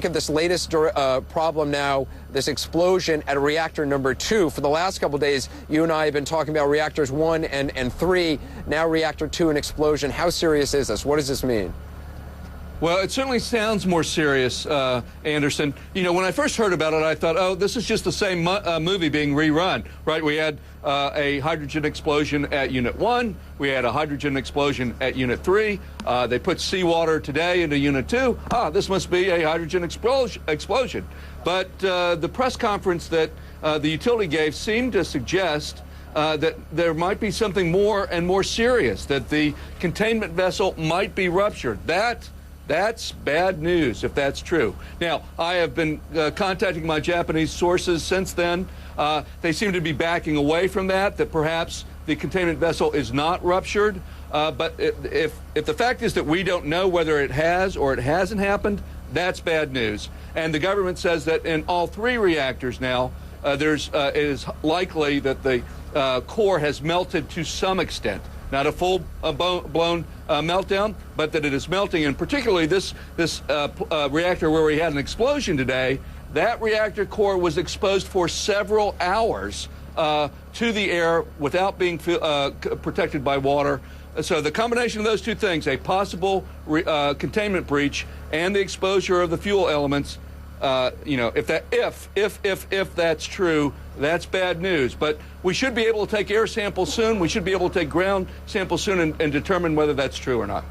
Of this latest problem now, this explosion at reactor number 2. For the last couple of days, you and I have been talking about reactors 1 and 3. Now reactor 2, an explosion. How serious is this? What does this mean? Well, it certainly sounds more serious, Anderson. You know, when I first heard about it, I thought, oh, this is just the same movie being rerun, right? We had a hydrogen explosion at Unit 1. We had a hydrogen explosion at Unit 3. They put seawater today into Unit 2. This must be a hydrogen explosion. But the press conference that the utility gave seemed to suggest that there might be something more and more serious, that the containment vessel might be ruptured. That's bad news if that's true. Now, I have been contacting my Japanese sources since then. They seem to be backing away from that perhaps the containment vessel is not ruptured. But if the fact is that we don't know whether it has or it hasn't happened, that's bad news. And the government says that in all 3 reactors now, it is likely that the core has melted to some extent. Not a full-blown meltdown, but that it is melting. And particularly this reactor where we had an explosion today, that reactor core was exposed for several hours to the air without being protected by water. So the combination of those two things, a possible containment breach and the exposure of the fuel elements, you know, if that's true, that's bad news. But we should be able to take air samples soon. We should be able to take ground samples soon and determine whether that's true or not.